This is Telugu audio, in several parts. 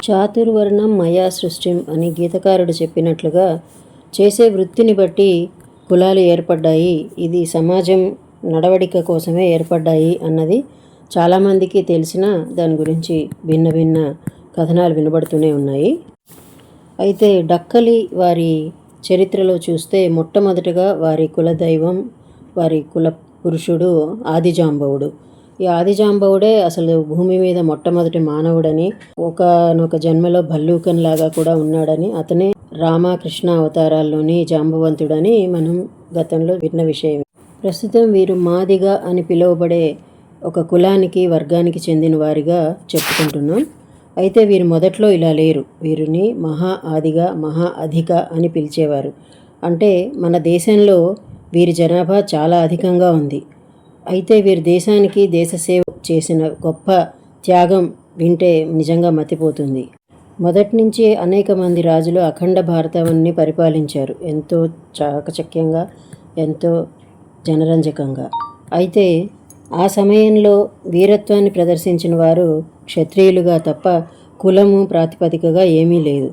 చాతుర్వర్ణం మయా సృష్టిం అని గీతకారుడు చెప్పినట్లుగా చేసే వృత్తిని బట్టి కులాలు ఏర్పడ్డాయి, ఇది సమాజం నడవడిక కోసమే ఏర్పడ్డాయి అన్నది చాలామందికి తెలిసిన దాని గురించి భిన్న భిన్న కథనాలు వినబడుతూనే ఉన్నాయి. అయితే డక్కలి వారి చరిత్రలో చూస్తే మొట్టమొదటగా వారి కులదైవం, వారి కుల పురుషుడు ఆదిజాంబవుడు. ఈ ఆదిజాంబవుడే అసలు భూమి మీద మొట్టమొదటి మానవుడని, ఒకనొక జన్మలో భల్లూకంలాగా కూడా ఉన్నాడని, అతనే రామకృష్ణ అవతారాల్లోని జాంబవంతుడని మనం గతంలో విన్న విషయం. ప్రస్తుతం వీరు మాదిగ అని పిలువబడే ఒక కులానికి వర్గానికి చెందిన వారిగా చెప్పుకుంటున్నాం. అయితే వీరు మొదట్లో ఇలా లేరు. వీరిని మహా ఆదిగా, మహా అధిక అని పిలిచేవారు. అంటే మన దేశంలో వీరి జనాభా చాలా అధికంగా ఉంది. అయితే వీరి దేశానికి దేశ సేవ చేసిన గొప్ప త్యాగం వింటే నిజంగా మతిపోతుంది. మొదటి నుంచి అనేక మంది రాజులు అఖండ భారతావన్ని పరిపాలించారు, ఎంతో చాకచక్యంగా, ఎంతో జనరంజకంగా. అయితే ఆ సమయంలో వీరత్వాన్ని ప్రదర్శించిన వారు క్షత్రియులుగా తప్ప కులము ప్రాతిపదికగా ఏమీ లేదు.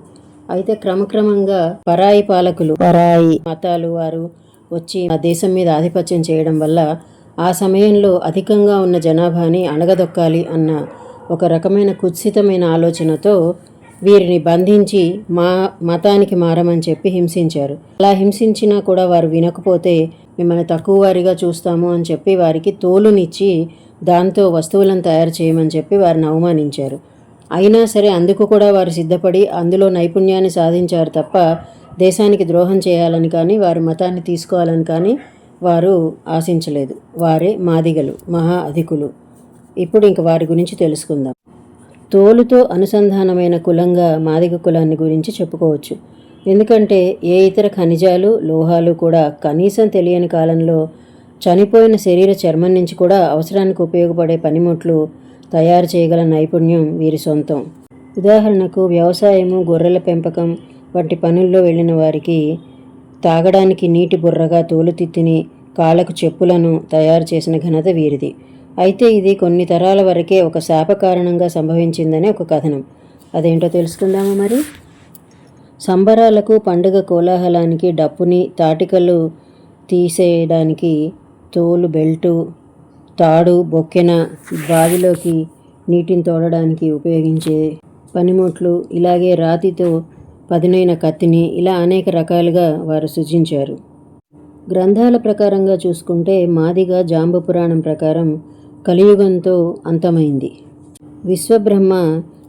అయితే క్రమక్రమంగా పరాయి పాలకులు, పరాయి మతాలు వారు వచ్చి ఆ దేశం మీద ఆధిపత్యం చేయడం వల్ల ఆ సమయంలో అధికంగా ఉన్న జనాభాని అణగదొక్కాలి అన్న ఒక రకమైన కుత్సితమైన ఆలోచనతో వీరిని బంధించి మతానికి మారమని చెప్పి హింసించారు. అలా హింసించినా కూడా వారు వినకపోతే మిమ్మల్ని తక్కువ వారిగా చూస్తాము అని చెప్పి వారికి తోలునిచ్చి దాంతో వస్తువులను తయారు చేయమని చెప్పి వారిని అవమానించారు. అయినా సరే అందుకు కూడా వారు సిద్ధపడి అందులో నైపుణ్యాన్ని సాధించారు తప్ప దేశానికి ద్రోహం చేయాలని కానీ వారి మతాన్ని తీసుకోవాలని కానీ వారు ఆశించలేదు. వారే మాదిగలు, మహా అధికులు. ఇప్పుడు ఇంక వారి గురించి తెలుసుకుందాం. తోలుతో అనుసంధానమైన కులంగా మాదిగ కులాన్ని గురించి చెప్పుకోవచ్చు. ఎందుకంటే ఏ ఇతర ఖనిజాలు, లోహాలు కూడా కనీసం తెలియని కాలంలో చనిపోయిన శరీర చర్మం నుంచి కూడా అవసరానికి ఉపయోగపడే పనిముట్లు తయారు చేయగల నైపుణ్యం వీరి సొంతం. ఉదాహరణకు వ్యవసాయము, గొర్రెల పెంపకం వంటి పనుల్లో వెళ్ళిన వారికి తాగడానికి నీటి బుర్రగా తోలుతిత్తిని, కాళ్ళకు చెప్పులను తయారు చేసిన ఘనత వీరిది. అయితే ఇది కొన్ని తరాల వరకే ఒక శాప కారణంగా సంభవించిందని ఒక కథనం. అదేంటో తెలుసుకుందాము మరి. సంబరాలకు, పండుగ కోలాహలానికి డప్పుని, తాటికలు తీసేయడానికి తోలు బెల్టు, తాడు, బొక్కెన, బావిలోకి నీటిని తోడడానికి ఉపయోగించే పనిముట్లు, ఇలాగే రాతితో పదునైన కత్తిని, ఇలా అనేక రకాలుగా వారు సృజించారు. గ్రంథాల ప్రకారంగా చూసుకుంటే మాదిగ జాంబ పురాణం ప్రకారం కలియుగంతో అంతమైంది. విశ్వబ్రహ్మ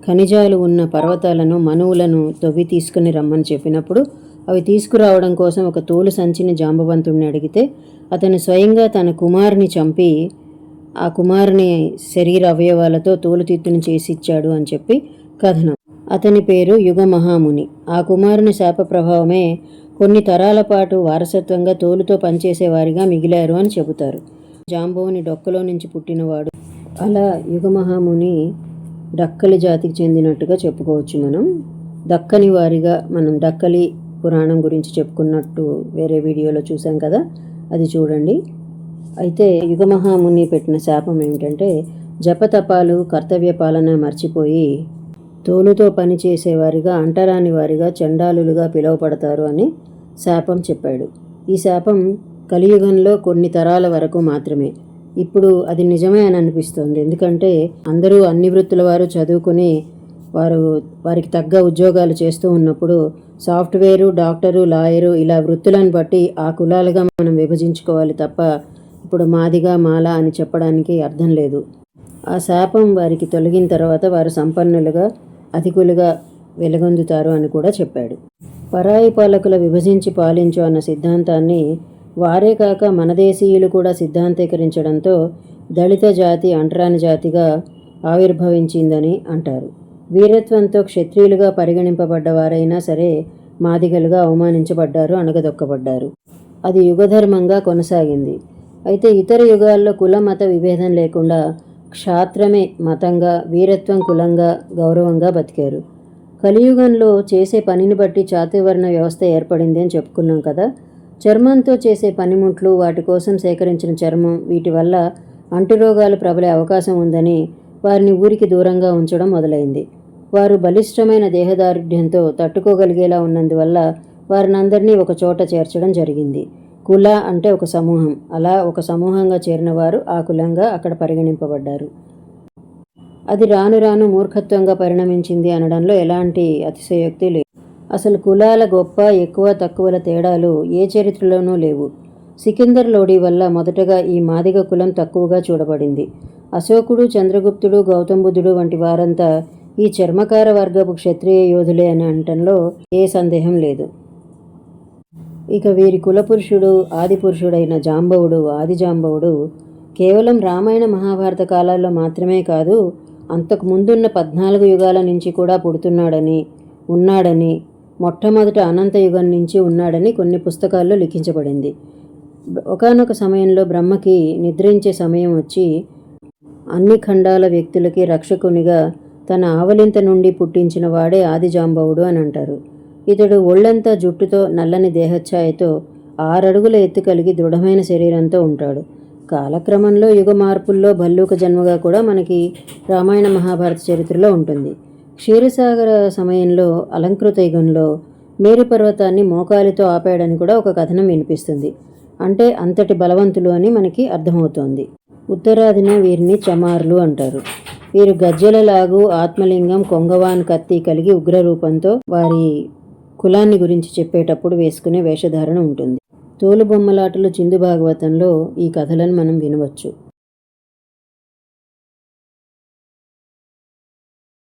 ఖనిజాలు ఉన్న పర్వతాలను, మనువులను తవ్వి తీసుకుని రమ్మని చెప్పినప్పుడు అవి తీసుకురావడం కోసం ఒక తోలు సంచిని జాంబవంతుడిని అడిగితే అతను స్వయంగా తన కుమారుని చంపి ఆ కుమారుని శరీర అవయవాలతో తోలుతిత్తుని చేసిచ్చాడు అని చెప్పి కథనం. అతని పేరు యుగమహాముని. ఆ కుమారుని శాప ప్రభావమే కొన్ని తరాల పాటు వారసత్వంగా తోలుతో పనిచేసేవారిగా మిగిలారు అని చెబుతారు. జాంబవుని డొక్కలో నుంచి పుట్టినవాడు. అలా యుగమహాముని డక్కలి జాతికి చెందినట్టుగా చెప్పుకోవచ్చు. మనం దక్కని వారిగా మనం డక్కలి పురాణం గురించి చెప్పుకున్నట్టు వేరే వీడియోలో చూసాం కదా, అది చూడండి. అయితే యుగమహాముని పెట్టిన శాపం ఏమిటంటే జపతపాలు, కర్తవ్య పాలన మర్చిపోయి తోలుతో పనిచేసేవారిగా, అంటరాని వారిగా, చండాలులుగా పిలువపడతారు అని శాపం చెప్పాడు. ఈ శాపం కలియుగంలో కొన్ని తరాల వరకు మాత్రమే. ఇప్పుడు అది నిజమే అని అనిపిస్తోంది. ఎందుకంటే అందరూ అన్ని వృత్తుల వారు చదువుకుని వారికి తగ్గ ఉద్యోగాలు చేస్తూ ఉన్నప్పుడు సాఫ్ట్వేరు, డాక్టరు, లాయరు ఇలా వృత్తులను బట్టి ఆ కులాలుగా మనం విభజించుకోవాలి తప్ప ఇప్పుడు మాదిగా, మాల అని చెప్పడానికి అర్థం లేదు. ఆ శాపం వారికి తొలగిన తర్వాత వారు సంపన్నులుగా, అధికులుగా వెలుగొందుతారు అని కూడా చెప్పాడు. పరాయి పాలకుల విభజించి పాలించు అన్న సిద్ధాంతాన్ని వారే కాక మన దేశీయులు కూడా సిద్ధాంతీకరించడంతో దళిత జాతి అంటరాని జాతిగా ఆవిర్భవించిందని అంటారు. వీరత్వంతో క్షత్రియులుగా పరిగణింపబడ్డవారైనా సరే మాదిగలుగా అవమానించబడ్డారు, అణగదొక్కబడ్డారు. అది యుగధర్మంగా కొనసాగింది. అయితే ఇతర యుగాల్లో కుల మత విభేదం లేకుండా క్షాత్రమే మతంగా, వీరత్వం కులంగా, గౌరవంగా బతికారు. కలియుగంలో చేసే పనిని బట్టి చాతుర్వర్ణ వ్యవస్థ ఏర్పడింది అని చెప్పుకున్నాం కదా. చర్మంతో చేసే పనిముట్లు, వాటి కోసం సేకరించిన చర్మం, వీటి వల్ల అంటురోగాలు ప్రబలే అవకాశం ఉందని వారిని ఊరికి దూరంగా ఉంచడం మొదలైంది. వారు బలిష్టమైన దేహదారుఢ్యంతో తట్టుకోగలిగేలా ఉన్నందువల్ల వారినందరినీ ఒక చోట చేర్చడం జరిగింది. కుల అంటే ఒక సమూహం. అలా ఒక సమూహంగా చేరిన వారు ఆ కులంగా అక్కడ పరిగణింపబడ్డారు. అది రాను రాను మూర్ఖత్వంగా పరిణమించింది అనడంలో ఎలాంటి అతిశయోక్తి లేదు. అసలు కులాల గొప్ప ఎక్కువ తక్కువల తేడాలు ఏ చరిత్రలోనూ లేవు. సికిందర్ లోడీ వల్ల మొదటగా ఈ మాదిగ కులం తక్కువగా చూడబడింది. అశోకుడు, చంద్రగుప్తుడు, గౌతమ బుద్ధుడు వంటి వారంతా ఈ చర్మకార వర్గపు క్షత్రియ యోధులే అని అనటంలో ఏ సందేహం లేదు. ఇక వీరి కులపురుషుడు ఆదిపురుషుడైన జాంబవుడు, ఆదిజాంబవుడు కేవలం రామాయణ మహాభారత కాలాల్లో మాత్రమే కాదు, అంతకు ముందున్న 14 యుగాల నుంచి కూడా పుడుతున్నాడని, ఉన్నాడని, మొట్టమొదట అనంత యుగం నుంచి ఉన్నాడని కొన్ని పుస్తకాల్లో లిఖించబడింది. ఒకానొక సమయంలో బ్రహ్మకి నిద్రించే సమయం వచ్చి అన్ని ఖండాల వ్యక్తులకి రక్షకునిగా తన ఆవలింత నుండి పుట్టించిన వాడే ఆదిజాంబవుడు అని అంటారు. ఇతడు ఒళ్ళంతా జుట్టుతో, నల్లని దేహఛాయతో, 6 అడుగుల ఎత్తు కలిగి దృఢమైన శరీరంతో ఉంటాడు. కాలక్రమంలో యుగ మార్పుల్లో భల్లూక జన్మగా కూడా మనకి రామాయణ మహాభారత చరిత్రలో ఉంటుంది. క్షీరసాగర సమయంలో అలంకృత యుగంలో మేరు పర్వతాన్ని మోకాలితో ఆపాడని కూడా ఒక కథనం వినిపిస్తుంది. అంటే అంతటి బలవంతులు అని మనకి అర్థమవుతోంది. ఉత్తరాదిన వీరిని చమార్లు అంటారు. వీరు గజ్జెల లాగు, ఆత్మలింగం, కొంగవాన్ కత్తి కలిగి ఉగ్రరూపంతో వారి కులాన్ని గురించి చెప్పేటప్పుడు వేసుకునే వేషధారణ ఉంటుంది. తోలుబొమ్మలాటలు చిందు భాగవతంలో ఈ కథలను మనం వినవచ్చు.